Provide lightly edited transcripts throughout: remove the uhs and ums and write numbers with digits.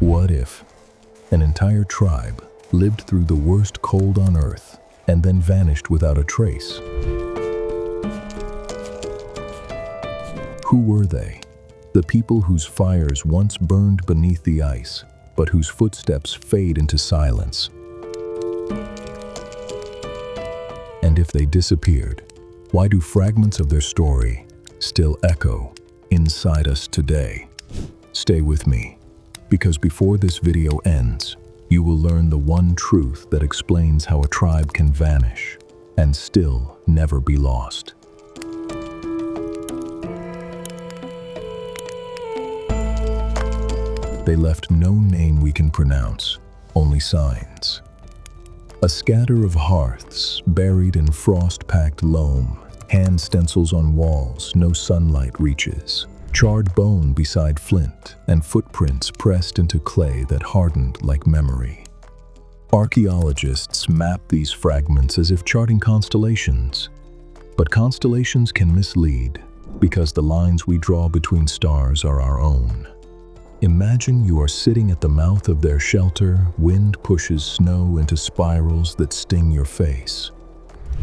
What if an entire tribe lived through the worst cold on Earth and then vanished without a trace? Who were they? The people whose fires once burned beneath the ice, but whose footsteps fade into silence. And if they disappeared, why do fragments of their story still echo inside us today? Stay with me, because before this video ends, you will learn the one truth that explains how a tribe can vanish and still never be lost. They left no name we can pronounce, only signs. A scatter of hearths buried in frost-packed loam, hand stencils on walls no sunlight reaches, charred bone beside flint, and footprints pressed into clay that hardened like memory. Archaeologists map these fragments as if charting constellations. But constellations can mislead, because the lines we draw between stars are our own. Imagine you are sitting at the mouth of their shelter, wind pushes snow into spirals that sting your face.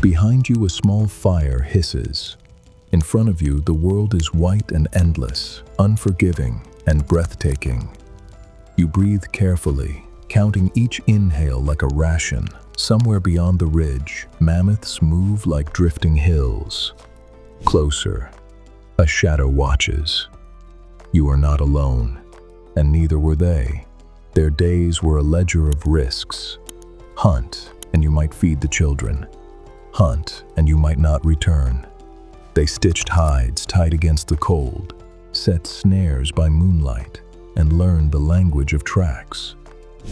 Behind you, a small fire hisses. In front of you, the world is white and endless, unforgiving and breathtaking. You breathe carefully, counting each inhale like a ration. Somewhere beyond the ridge, mammoths move like drifting hills. Closer, a shadow watches. You are not alone. And neither were they. Their days were a ledger of risks. Hunt, and you might feed the children. Hunt, and you might not return. They stitched hides tight against the cold, set snares by moonlight, and learned the language of tracks.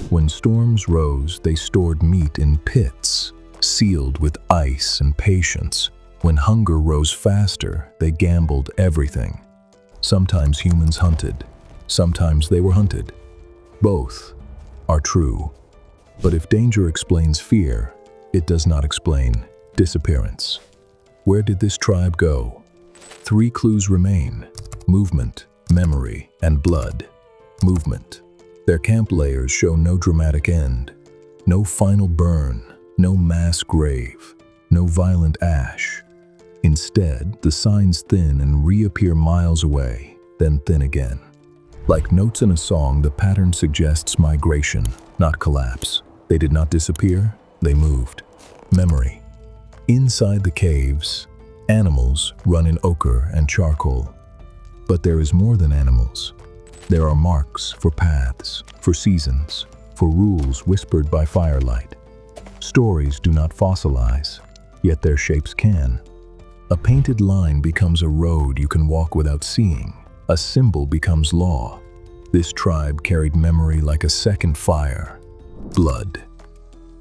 When storms rose, they stored meat in pits, sealed with ice and patience. When hunger rose faster, they gambled everything. Sometimes humans hunted. Sometimes they were hunted. Both are true. But if danger explains fear, it does not explain disappearance. Where did this tribe go? 3 clues remain: movement, memory, and blood. Movement. Their camp layers show no dramatic end, no final burn, no mass grave, no violent ash. Instead, the signs thin and reappear miles away, then thin again. Like notes in a song, the pattern suggests migration, not collapse. They did not disappear, they moved. Memory. Inside the caves, animals run in ochre and charcoal. But there is more than animals. There are marks for paths, for seasons, for rules whispered by firelight. Stories do not fossilize, yet their shapes can. A painted line becomes a road you can walk without seeing. A symbol becomes law. This tribe carried memory like a second fire. Blood.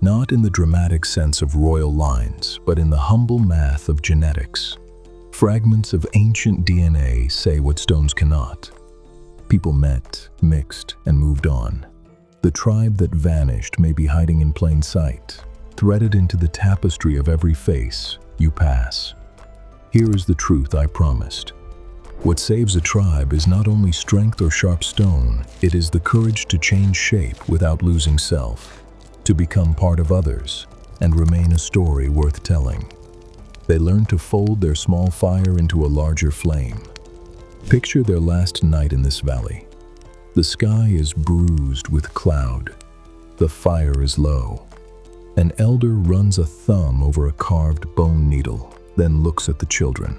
Not in the dramatic sense of royal lines, but in the humble math of genetics. Fragments of ancient DNA say what stones cannot. People met, mixed, and moved on. The tribe that vanished may be hiding in plain sight, threaded into the tapestry of every face you pass. Here is the truth I promised. What saves a tribe is not only strength or sharp stone, it is the courage to change shape without losing self, to become part of others, and remain a story worth telling. They learn to fold their small fire into a larger flame. Picture their last night in this valley. The sky is bruised with cloud. The fire is low. An elder runs a thumb over a carved bone needle, then looks at the children.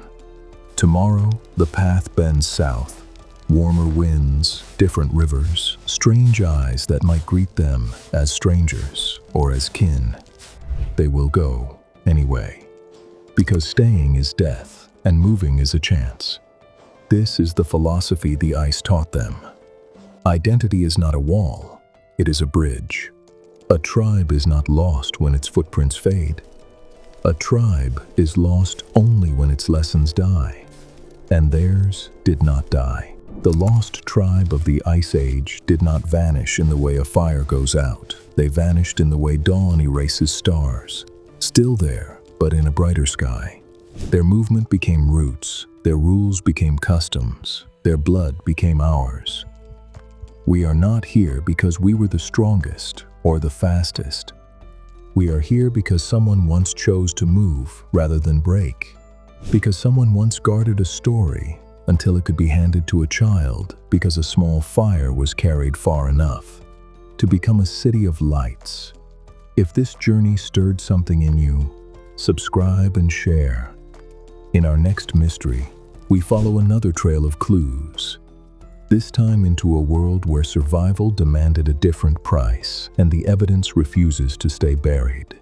Tomorrow, the path bends south. Warmer winds, different rivers, strange eyes that might greet them as strangers or as kin. They will go anyway, because staying is death and moving is a chance. This is the philosophy the ice taught them. Identity is not a wall, it is a bridge. A tribe is not lost when its footprints fade. A tribe is lost only when its lessons die. And theirs did not die. The lost tribe of the Ice Age did not vanish in the way a fire goes out. They vanished in the way dawn erases stars. Still there, but in a brighter sky. Their movement became roots, their rules became customs, their blood became ours. We are not here because we were the strongest or the fastest. We are here because someone once chose to move rather than break. Because someone once guarded a story until it could be handed to a child, because a small fire was carried far enough to become a city of lights. If this journey stirred something in you, subscribe and share. In our next mystery, we follow another trail of clues, this time into a world where survival demanded a different price and the evidence refuses to stay buried.